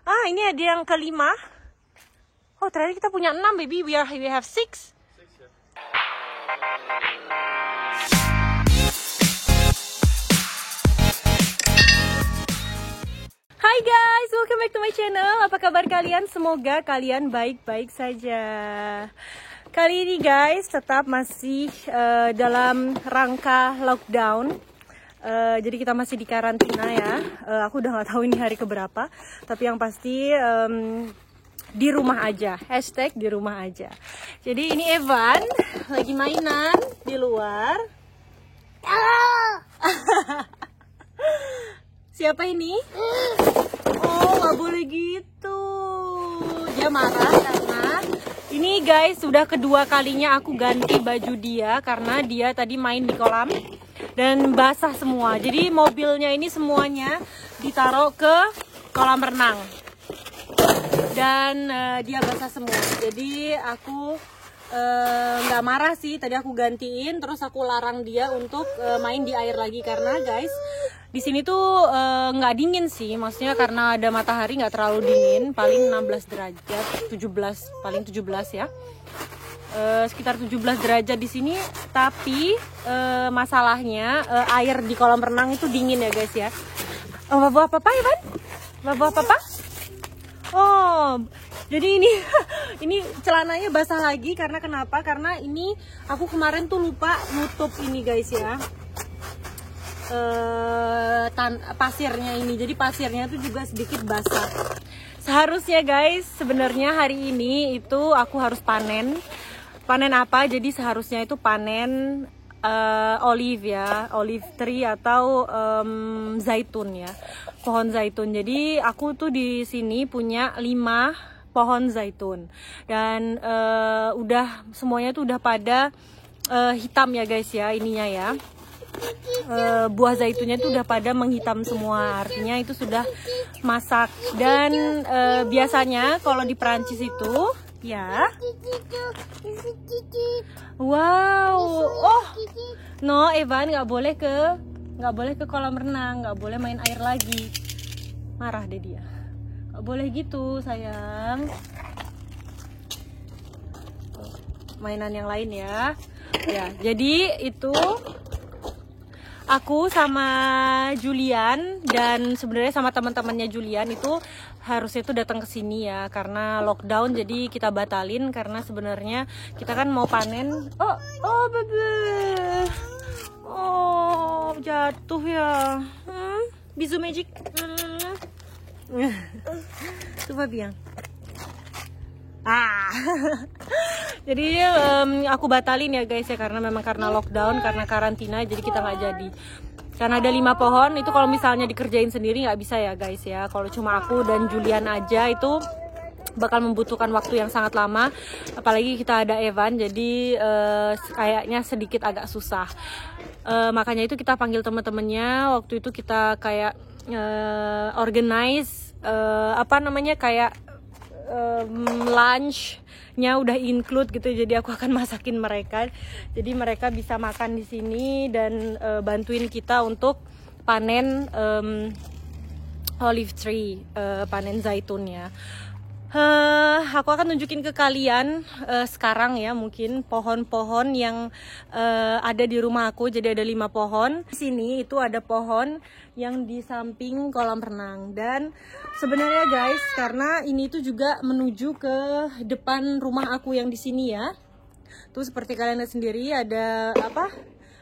Ini ada yang kelima. Oh, ternyata kita punya 6, baby. We have 6. Hai guys, welcome back to my channel. Apa kabar kalian? Semoga kalian baik-baik saja. Kali ini guys, tetap masih dalam rangka lockdown. Jadi kita masih di karantina ya. Aku udah nggak tahu ini hari keberapa. Tapi yang pasti di rumah aja. Hashtag di rumah aja. Jadi ini Evan lagi mainan di luar. Siapa ini? Oh, nggak boleh gitu. Dia marah karena ini guys sudah kedua kalinya aku ganti baju dia karena dia tadi main di kolam dan basah semua. Jadi mobilnya ini semuanya ditaruh ke kolam renang dan dia basah semua. Jadi aku nggak marah sih, tadi aku gantiin terus aku larang dia untuk main di air lagi karena guys di sini tuh nggak dingin sih, maksudnya karena ada matahari nggak terlalu dingin, paling 16 derajat, 17 paling 17 ya, sekitar 17 derajat di sini. Tapi masalahnya air di kolam renang itu dingin ya guys ya. Oh, bawa apa ya Ban? Bawa apa? Oh, jadi ini celananya basah lagi karena kenapa? Karena ini aku kemarin tuh lupa nutup ini guys ya. Pasirnya ini, jadi pasirnya tuh juga sedikit basah. Seharusnya guys sebenarnya hari ini itu aku harus panen apa, jadi seharusnya itu panen olive ya, olive tree atau zaitun ya, pohon zaitun. Jadi aku tuh di sini punya 5 pohon zaitun dan udah semuanya tuh udah pada hitam ya guys ya, ininya ya. Buah zaitunnya itu udah pada menghitam semua, artinya itu sudah masak. Dan biasanya kalau di Perancis itu ya, wow, oh no Evan nggak boleh ke kolam renang, nggak boleh main air lagi, marah deh dia, nggak boleh gitu sayang. Mainan yang lain ya, jadi itu aku sama Julian dan sebenarnya sama teman-temannya Julian itu harusnya itu datang ke sini ya, karena lockdown jadi kita batalin karena sebenarnya kita kan mau panen. Oh bebe, oh jatuh ya. Bisou magic. Tuh Fabian. Jadi aku batalin ya guys ya, karena memang karena lockdown, karena karantina, jadi kita nggak jadi. Karena ada 5 pohon itu kalau misalnya dikerjain sendiri nggak bisa ya guys ya. Kalau cuma aku dan Julian aja itu bakal membutuhkan waktu yang sangat lama, apalagi kita ada Evan, jadi kayaknya sedikit agak susah. Makanya itu kita panggil teman-temannya. Waktu itu kita kayak organize kayak lunchnya udah include gitu, jadi aku akan masakin mereka, jadi mereka bisa makan di sini dan bantuin kita untuk panen olive tree, panen zaitunnya. Aku akan tunjukin ke kalian sekarang ya, mungkin pohon-pohon yang ada di rumah aku. Jadi ada 5 pohon. Di sini itu ada pohon yang di samping kolam renang. Dan sebenarnya guys, karena ini tuh juga menuju ke depan rumah aku yang di sini ya. Tuh seperti kalian lihat sendiri ada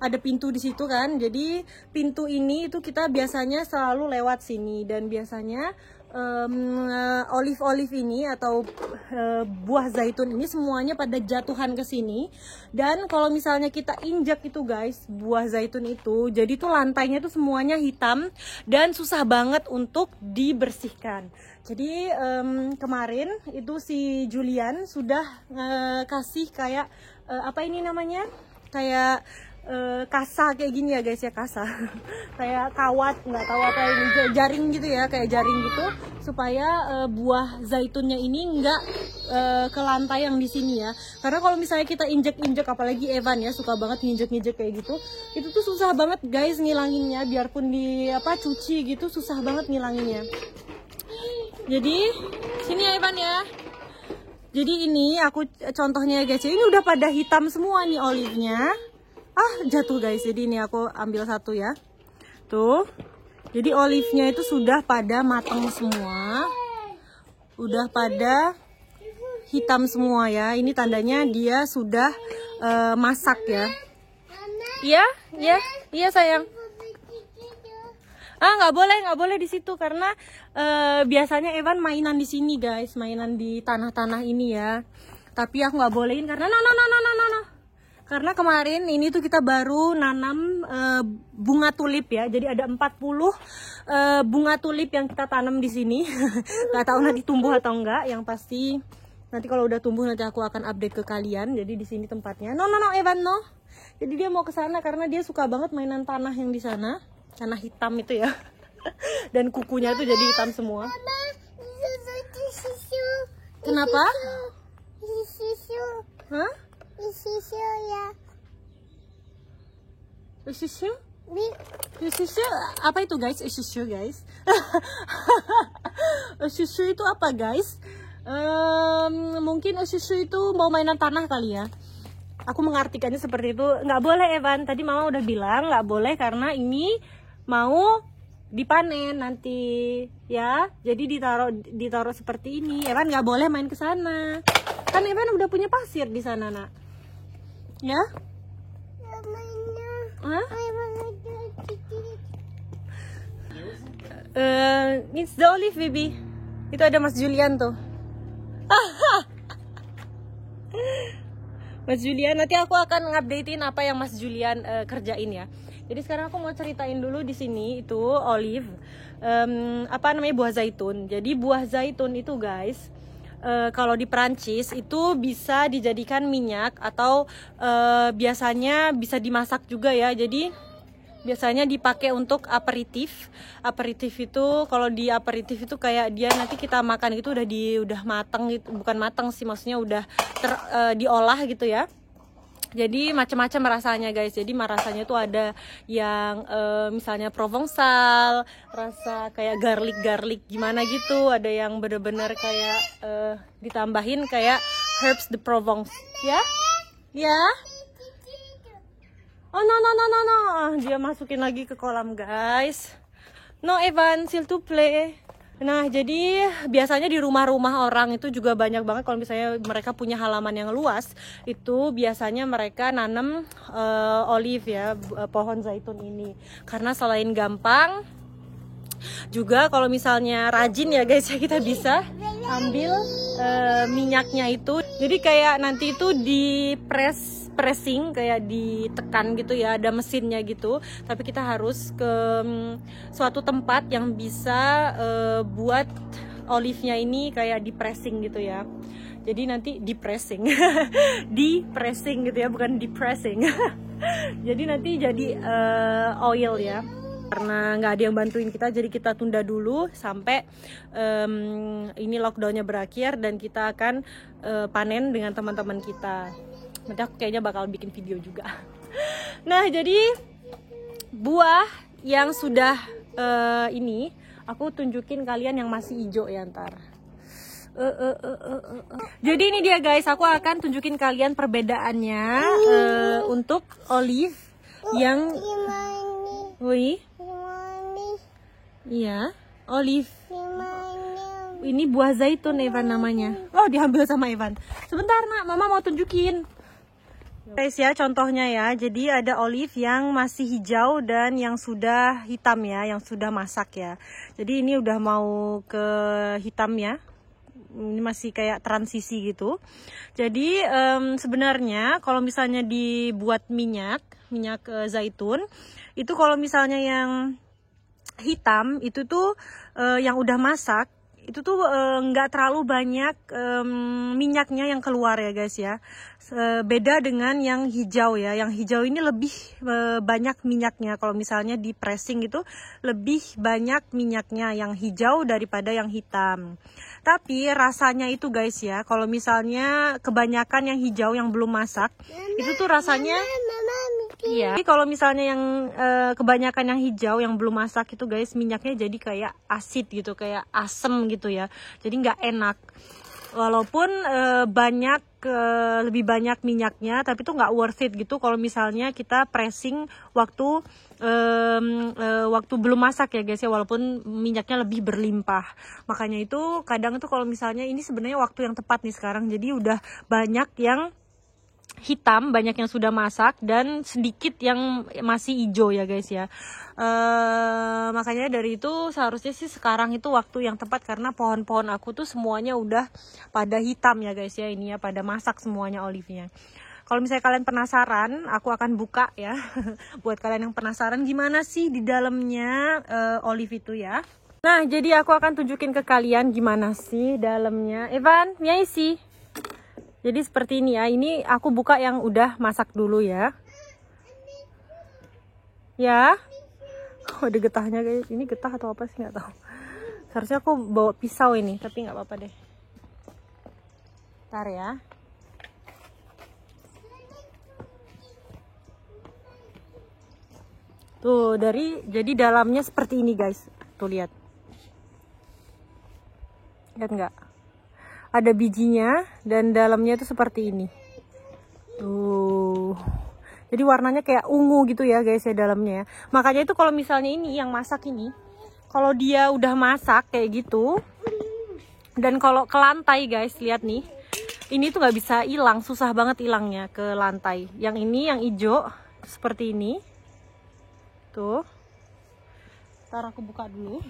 ada pintu di situ kan. Jadi pintu ini itu kita biasanya selalu lewat sini, dan biasanya olive ini atau buah zaitun ini semuanya pada jatuhan ke sini. Dan kalau misalnya kita injak itu guys, buah zaitun itu, jadi tuh lantainya tuh semuanya hitam dan susah banget untuk dibersihkan. Jadi kemarin itu si Julian sudah kasih kayak apa ini namanya, kayak kasa kayak gini ya guys ya, kasa kayak kawat, nggak tahu apa ini, jaring gitu ya, kayak jaring gitu, supaya buah zaitunnya ini nggak ke lantai yang di sini ya. Karena kalau misalnya kita injek-injek, apalagi Evan ya suka banget nginjek-nginjek kayak gitu, itu tuh susah banget guys ngilanginnya, biarpun di cuci gitu susah banget ngilanginnya. Jadi sini ya Ivan ya. Jadi ini aku contohnya guys, ini udah pada hitam semua nih olive-nya. Jatuh guys. Jadi ini aku ambil satu ya. Tuh. Jadi olive-nya itu sudah pada matang semua. Udah pada hitam semua ya. Ini tandanya dia sudah masak ya. Iya sayang. Nggak boleh di situ karena biasanya Evan mainan di sini guys, mainan di tanah-tanah ini ya. Tapi aku nggak bolehin karena no. Karena kemarin ini tuh kita baru nanam bunga tulip ya. Jadi ada 40 bunga tulip yang kita tanam di sini. Nggak tahu nanti tumbuh atau enggak. Yang pasti nanti kalau udah tumbuh nanti aku akan update ke kalian. Jadi di sini tempatnya. No Evan no. Jadi dia mau ke sana karena dia suka banget mainan tanah yang di sana. Tanah hitam itu ya. Dan kukunya tuh jadi hitam semua. Kenapa? Hah? Susu apa itu guys? Susu guys. Susu itu apa guys? Mungkin susu itu mau mainan tanah kali ya. Aku mengartikannya seperti itu. Nggak boleh Evan. Tadi mama udah bilang nggak boleh karena ini mau dipanen nanti ya. Jadi ditaruh seperti ini. Evan nggak boleh main ke sana. Kan Evan udah punya pasir di sana nak. Ya? It's the olive baby. Itu ada Mas Julian tuh. Mas Julian, nanti aku akan ngupdatein apa yang Mas Julian kerjain ya. Jadi sekarang aku mau ceritain dulu di sini itu olive, buah zaitun. Jadi buah zaitun itu guys, kalau di Perancis itu bisa dijadikan minyak atau biasanya bisa dimasak juga ya. Jadi biasanya dipakai untuk aperitif. Aperitif itu kalau di aperitif itu kayak dia nanti kita makan itu udah matang gitu, bukan matang sih maksudnya udah diolah gitu ya. Jadi macam-macam rasanya guys. Jadi rasanya tuh ada yang misalnya Provençal, rasa kayak garlic gimana gitu. Ada yang bener-bener kayak ditambahin kayak herbs de Provence. Ya? Ya? Oh no. Dia masukin lagi ke kolam guys. No Evan, s'il te plaît. Nah jadi biasanya di rumah-rumah orang itu juga banyak banget kalau misalnya mereka punya halaman yang luas, itu biasanya mereka nanam olive ya, pohon zaitun ini. Karena selain gampang, juga kalau misalnya rajin ya guys ya, kita bisa ambil minyaknya itu. Jadi kayak nanti itu di pressing kayak ditekan gitu ya, ada mesinnya gitu. Tapi kita harus ke suatu tempat yang bisa buat olive-nya ini kayak di pressing gitu ya. Jadi nanti di pressing di pressing gitu ya, bukan di pressing. Jadi nanti jadi oil ya. Karena nggak ada yang bantuin kita, jadi kita tunda dulu sampai ini lockdownnya berakhir dan kita akan panen dengan teman-teman kita. Nanti aku kayaknya bakal bikin video juga. Nah jadi buah yang sudah ini aku tunjukin kalian yang masih hijau ya ntar. Jadi ini dia guys, aku akan tunjukin kalian perbedaannya untuk olive yang iya, olive. Ini buah zaitun Evan namanya. Oh, diambil sama Evan. Sebentar nak, mama mau tunjukin. Guys ya, contohnya ya. Jadi ada olive yang masih hijau dan yang sudah hitam ya, yang sudah masak ya. Jadi ini udah mau ke hitam ya. Ini masih kayak transisi gitu. Jadi sebenarnya kalau misalnya dibuat minyak zaitun, itu kalau misalnya yang hitam itu tuh yang udah masak, itu tuh nggak terlalu banyak minyaknya yang keluar ya guys ya. Beda dengan yang hijau ya. Yang hijau ini lebih banyak minyaknya. Kalau misalnya di pressing itu lebih banyak minyaknya yang hijau daripada yang hitam. Tapi rasanya itu guys ya, kalau misalnya kebanyakan yang hijau yang belum masak, itu tuh rasanya Iya. Jadi kalau misalnya yang kebanyakan yang hijau yang belum masak itu guys, minyaknya jadi kayak asid gitu, kayak asem gitu ya. Jadi nggak enak. Walaupun lebih banyak minyaknya, tapi itu nggak worth it gitu kalau misalnya kita pressing waktu belum masak ya guys ya, walaupun minyaknya lebih berlimpah. Makanya itu kadang tuh kalau misalnya ini sebenarnya waktu yang tepat nih sekarang, jadi udah banyak yang hitam, banyak yang sudah masak dan sedikit yang masih hijau ya guys ya. Makanya dari itu seharusnya sih sekarang itu waktu yang tepat, karena pohon-pohon aku tuh semuanya udah pada hitam ya guys ya, ini ya pada masak semuanya olive-nya. Kalau misalnya kalian penasaran, aku akan buka ya. Buat kalian yang penasaran gimana sih di dalamnya olive itu ya. Nah, jadi aku akan tunjukin ke kalian gimana sih dalamnya. Evan, miai sih. Jadi seperti ini ya, ini aku buka yang udah masak dulu ya. Ya. Oh, ada getahnya guys, ini getah atau apa sih nggak tahu. Seharusnya aku bawa pisau ini, tapi nggak apa-apa deh. Ntar ya. Tuh, jadi dalamnya seperti ini guys. Tuh lihat. Lihat nggak? Ada bijinya dan dalamnya itu seperti ini. Tuh. Jadi warnanya kayak ungu gitu ya guys ya dalamnya ya. Makanya itu kalau misalnya ini yang masak ini, kalau dia udah masak kayak gitu, dan kalau ke lantai guys, lihat nih. Ini tuh nggak bisa hilang, susah banget hilangnya ke lantai. Yang ini yang hijau seperti ini. Tuh. Ntar aku buka dulu.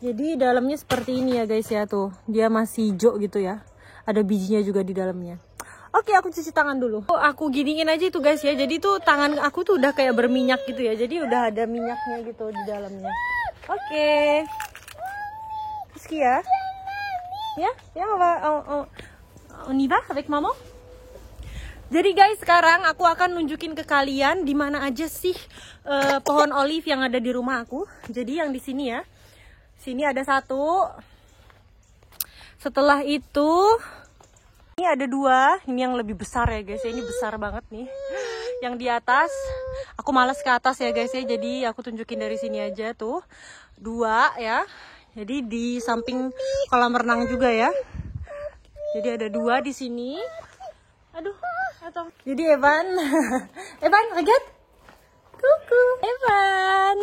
Jadi dalamnya seperti ini ya guys ya, tuh. Dia masih hijau gitu ya. Ada bijinya juga di dalamnya. Oke, aku cuci tangan dulu. Aku giniin aja itu guys ya. Jadi tuh tangan aku tuh udah kayak berminyak gitu ya. Jadi udah ada minyaknya gitu di dalamnya. Oke. Rizky ya. Ya, on y va avec maman? Jadi guys, sekarang aku akan nunjukin ke kalian di mana aja sih pohon olive yang ada di rumah aku. Jadi yang di sini ya. Sini ada satu. Setelah itu ini ada dua. Ini yang lebih besar ya guys ya. Ini besar banget nih. Yang di atas, aku malas ke atas ya guys ya. Jadi aku tunjukin dari sini aja tuh. Dua ya. Jadi di samping kolam renang juga ya. Jadi ada dua di sini. Aduh, atau. Jadi Evan, Evan, regarde. Kuku, Evan.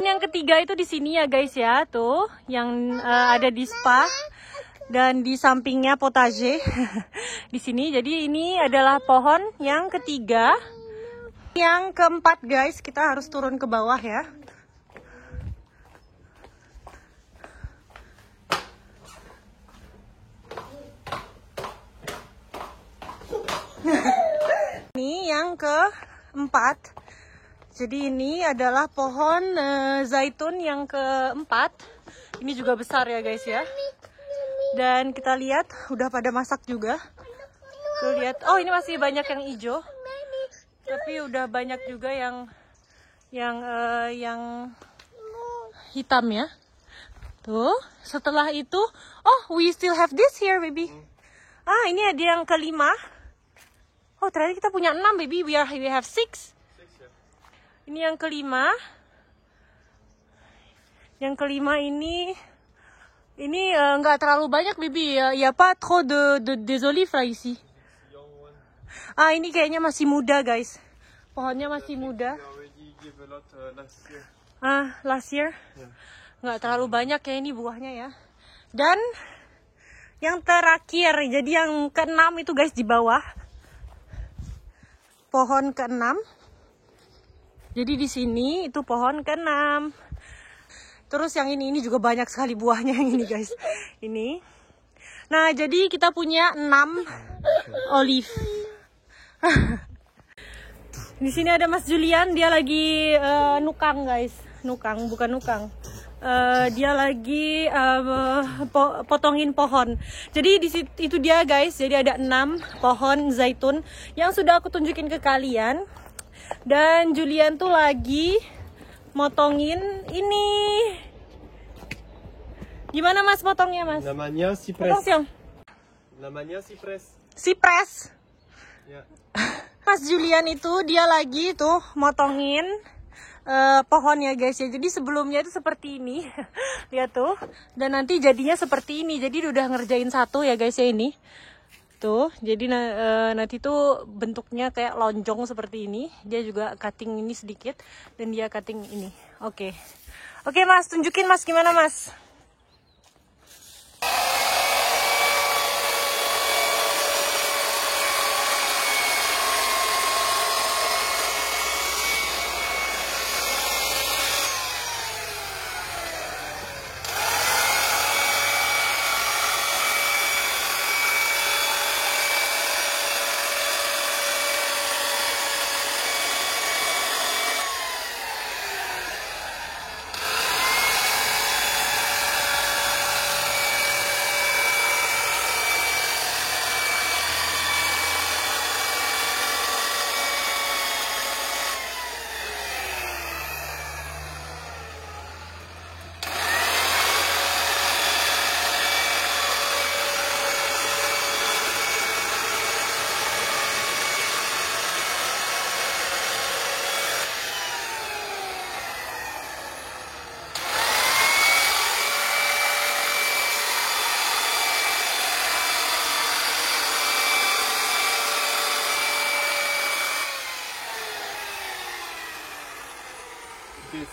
Yang ketiga itu di sini ya guys ya, tuh yang ada di spa dan di sampingnya potager di sini. Jadi ini adalah pohon yang ketiga. Yang keempat guys, kita harus turun ke bawah ya. Ini yang keempat. Jadi ini adalah pohon zaitun yang keempat. Ini juga besar ya guys ya. Dan kita lihat udah pada masak juga. Tuh lihat. Oh, ini masih banyak yang hijau. Tapi udah banyak juga yang hitam ya. Tuh, setelah itu, oh, we still have this here baby. Ah, ini ada yang kelima. Oh, ternyata kita punya 6 baby. We have 6. Ini yang kelima. Yang kelima ini nggak terlalu banyak baby. Ya pas trop des olives là ici. Ah, ini kayaknya masih muda guys. Pohonnya masih muda. Ah, last year. Nggak terlalu banyak ya ini buahnya ya. Dan yang terakhir, jadi yang keenam itu guys di bawah. Pohon keenam. Jadi di sini itu pohon ke-6. Terus yang ini juga banyak sekali buahnya yang ini guys. Ini. Nah, jadi kita punya 6 olive. Di sini ada Mas Julian, dia lagi nukang guys. Nukang, bukan nukang. Dia lagi potongin pohon. Jadi di situ itu dia guys. Jadi ada 6 pohon zaitun yang sudah aku tunjukin ke kalian. Dan Julian tuh lagi motongin ini. Gimana mas potongnya mas? Namanya cypress. Potong siang. Namanya Cypress. Cypress. Ya. Mas Julian itu dia lagi tuh motongin pohon ya guys ya. Jadi sebelumnya itu seperti ini. Lihat tuh. Dan nanti jadinya seperti ini. Jadi udah ngerjain satu ya guys ya ini. Tuh, jadi nanti tuh bentuknya kayak lonjong seperti ini. Dia juga cutting ini sedikit dan dia cutting ini. Oke. Oke, Mas, tunjukin Mas gimana, Mas?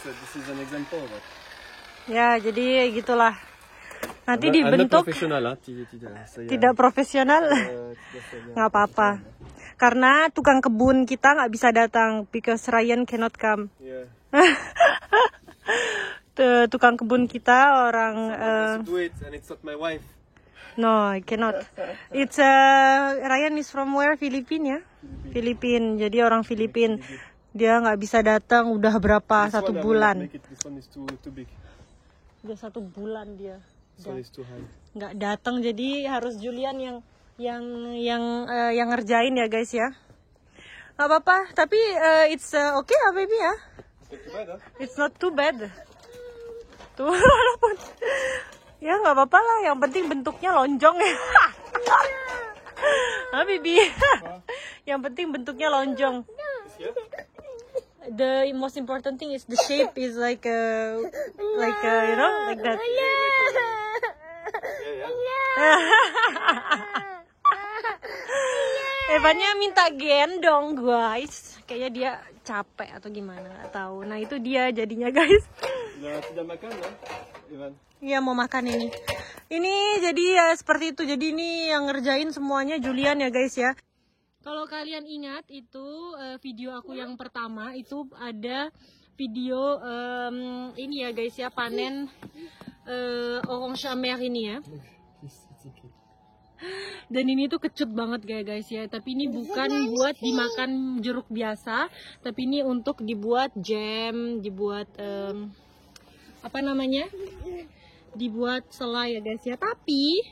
This is an example. Ya, jadi gitulah. Nanti dibentuk tidak profesional. Nggak apa-apa. Karena tukang kebun kita nggak bisa datang because Ryan cannot come. Yeah. Tukang kebun kita orang Do it and it's not my wife. no, I cannot. It's Ryan is from where? Filipina ya? Filipin. Jadi orang Filipin. Dia nggak bisa datang udah berapa? Satu bulan. This one is too big. Udah 1 bulan dia. This one is too high. Nggak datang, jadi harus Julian yang ngerjain ya guys ya. Nggak apa-apa, tapi it's okay ya baby ya. It's not too bad. Tuh walaupun ya nggak apa-apa lah, yang penting bentuknya lonjong ya. Ah baby. Yang penting bentuknya lonjong. The most important thing is the shape is like you know, like that. Evannya minta gendong guys, kayaknya dia capek atau gimana nggak tahu. Nah itu dia jadinya guys. Sudah makan ya, Evan? Iya mau makan ini. Ini jadi ya seperti itu. Jadi ini yang ngerjain semuanya Julian ya guys ya. Kalau kalian ingat itu video aku yang pertama itu ada video ini ya guys ya, panen orange amer ini ya. Dan ini tuh kecut banget guys ya. Tapi ini bukan buat dimakan jeruk biasa, tapi ini untuk dibuat jam, dibuat apa namanya? Dibuat selai ya guys ya. Tapi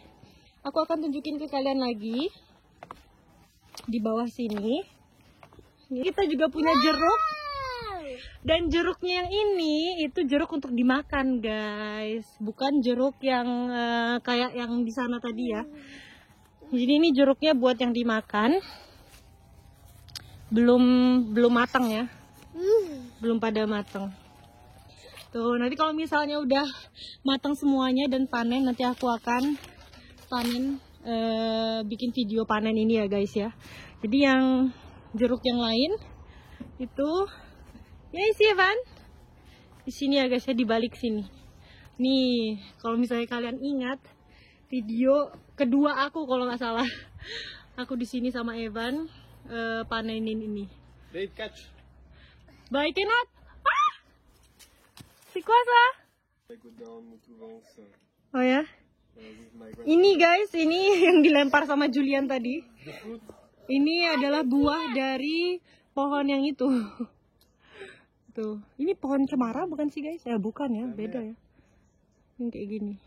aku akan tunjukin ke kalian lagi. Di bawah sini kita juga punya jeruk, dan jeruknya yang ini itu jeruk untuk dimakan guys, bukan jeruk yang kayak yang di sana tadi ya. Jadi ini jeruknya buat yang dimakan, belum matang ya, belum pada matang. Tuh nanti kalau misalnya udah matang semuanya dan panen, nanti aku akan panen, bikin video panen ini ya guys ya. Jadi yang jeruk yang lain itu ya isi Evan di sini ya guys ya, di balik sini. Nih kalau misalnya kalian ingat video kedua aku kalau nggak salah, aku di sini sama Evan panenin ini. Bait catch. Baik enak. Ah! Si kuasa. Oh ya. Ini guys, ini yang dilempar sama Julian tadi. Ini adalah buah dari pohon yang itu. Tuh, ini pohon cemara bukan sih guys? Ya bukan ya, beda ya. Ini kayak gini.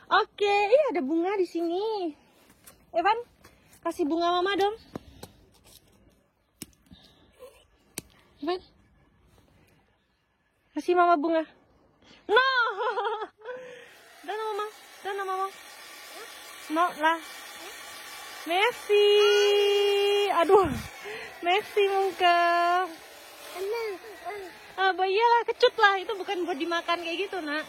Oke, ada bunga di sini. Evan, kasih bunga mama dong. Evan, kasih mama bunga. No. Dana mama. No lah. Messi. Aduh. Messi muka. Iyalah kecut lah, itu bukan buat dimakan kayak gitu, Nak.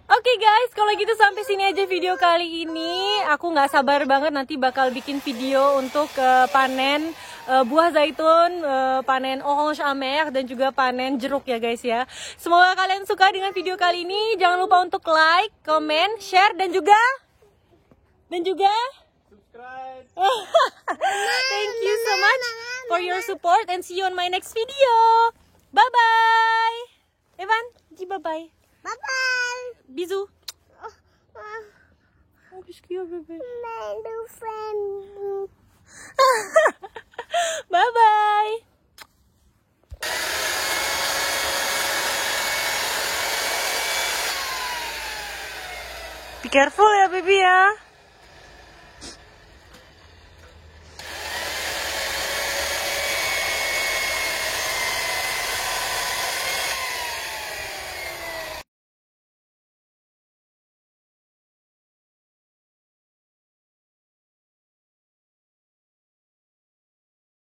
Oke guys, kalau gitu sampai sini aja video kali ini. Aku nggak sabar banget nanti bakal bikin video untuk panen buah zaitun, panen orange amer dan juga panen jeruk ya guys ya. Semoga kalian suka dengan video kali ini. Jangan lupa untuk like, comment, share dan juga Subscribe. Thank you so much for your support and see you on my next video. Bye bye. Evan, bye bye. Bye bye. Bisous. Oh, biscuit, bébé. My new friend. Bye bye. Be careful ya, baby ya.